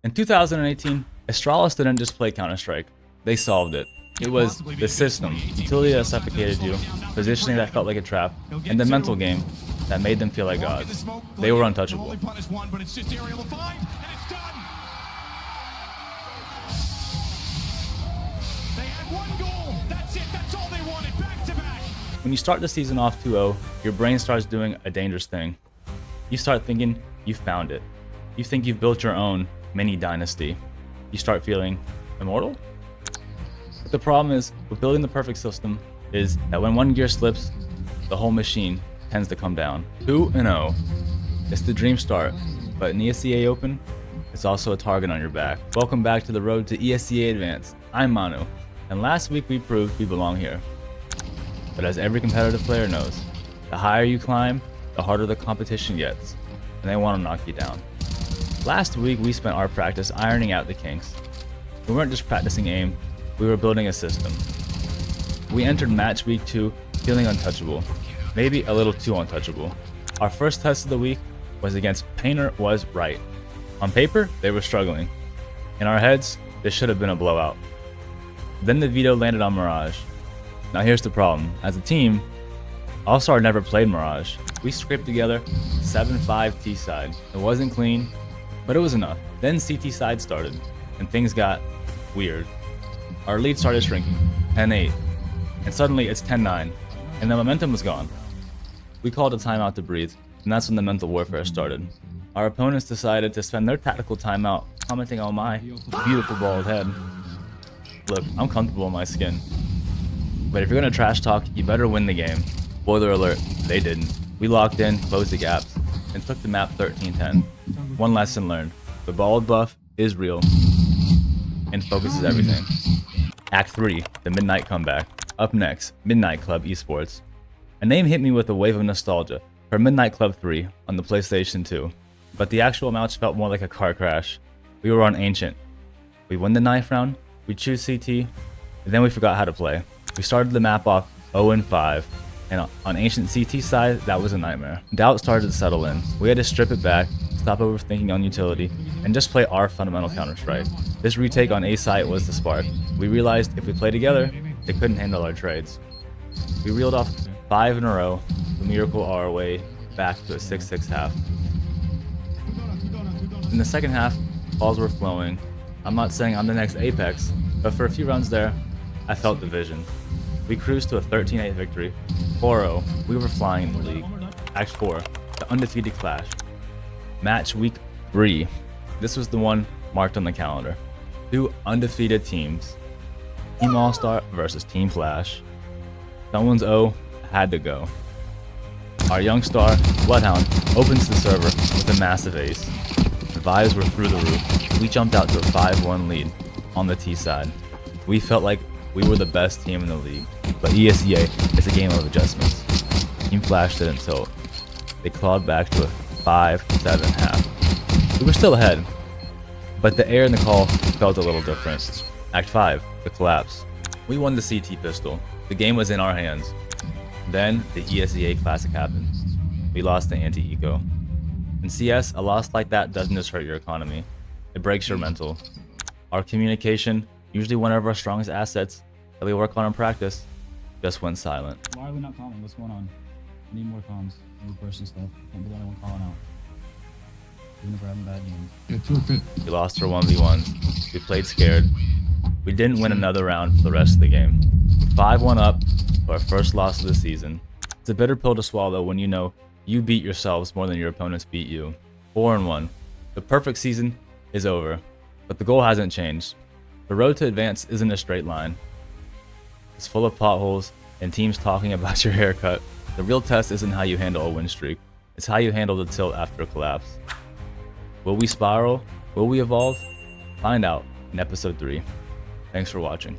In 2018, Astralis didn't just play Counter-Strike, they solved it. It was the system, utility that suffocated you, positioning that felt like a trap, and the mental game that made them feel like gods. They were untouchable. When you start the season off 2-0, your brain starts doing a dangerous thing. You start thinking you found it. You think you've built your own mini dynasty. You start feeling immortal? But the problem is, with building the perfect system, is that when one gear slips, the whole machine tends to come down. 2-0. It's the dream start, but in ESEA Open, it's also a target on your back. Welcome back to the road to ESEA Advanced. I'm Manu, and last week we proved we belong here. But as every competitive player knows, the higher you climb, the harder the competition gets, and they want to knock you down. Last week we spent our practice ironing out the kinks. We weren't just practicing aim, we were building a system. We entered match week 2 feeling untouchable, maybe a little too untouchable. Our first test of the week was against Painter Was Right. On paper, they were struggling. In our heads, this should have been a blowout. Then the veto landed on Mirage. Now here's the problem. As a team, Allstr never played Mirage. We scraped together 7-5 T side. It wasn't clean, but it was enough. Then CT side started, and things got weird. Our lead started shrinking, 10-8, and suddenly it's 10-9, and the momentum was gone. We called a timeout to breathe, and that's when the mental warfare started. Our opponents decided to spend their tactical timeout commenting on my beautiful bald head. Look, I'm comfortable in my skin. But if you're gonna trash talk, you better win the game. Spoiler alert, they didn't. We locked in, closed the gaps, and took the map 13-10. One lesson learned, the bald buff is real, and focuses everything. Act 3, the Midnight Comeback. Up next, Midnight Club Esports. A name hit me with a wave of nostalgia for Midnight Club 3 on the PlayStation 2, but the actual match felt more like a car crash. We were on Ancient. We win the knife round, we choose CT, and then we forgot how to play. We started the map off 0-5, and on Ancient CT side, that was a nightmare. Doubt started to settle in. We had to strip it back, stop overthinking on utility, and just play our fundamental Counter-Strike. This retake on A site was the spark. We realized if we played together, they couldn't handle our trades. We reeled off 5 in a row, to miracle our way back to a 6-6 half. In the second half, balls were flowing. I'm not saying I'm the next Apex, but for a few rounds there, I felt the vision. We cruised to a 13-8 victory. 4-0, we were flying in the league. Act 4, the undefeated clash. Match week 3. This was the one marked on the calendar. 2 undefeated teams. Team Allstr versus Team Flash. Someone's O had to go. Our young star, Bloodhound, opens the server with a massive ace. The vibes were through the roof. We jumped out to a 5-1 lead on the T side. We felt like we were the best team in the league, but ESEA is a game of adjustments. Team Flash didn't tilt. They clawed back to a 5-7 half. We were still ahead, but the air in the call felt a little different. Act 5, the collapse. We won the CT pistol. The game was in our hands. Then the ESEA Classic happened. We lost the anti-eco. In CS, a loss like that doesn't just hurt your economy. It breaks your mental. Our communication, usually one of our strongest assets that we work on in practice, just went silent. Why are we not calling? What's going on? We need more comms. New person stuff. Can't be the only one calling out. Even if we're having bad games. We lost our 1v1s. We played scared. We didn't win another round for the rest of the game. 5-1 up for our first loss of the season. It's a bitter pill to swallow when you know you beat yourselves more than your opponents beat you. 4-1. The perfect season is over, but the goal hasn't changed. The road to advance isn't a straight line. It's full of potholes and teams talking about your haircut. The real test isn't how you handle a win streak. It's how you handle the tilt after a collapse. Will we spiral? Will we evolve? Find out in episode 3. Thanks for watching.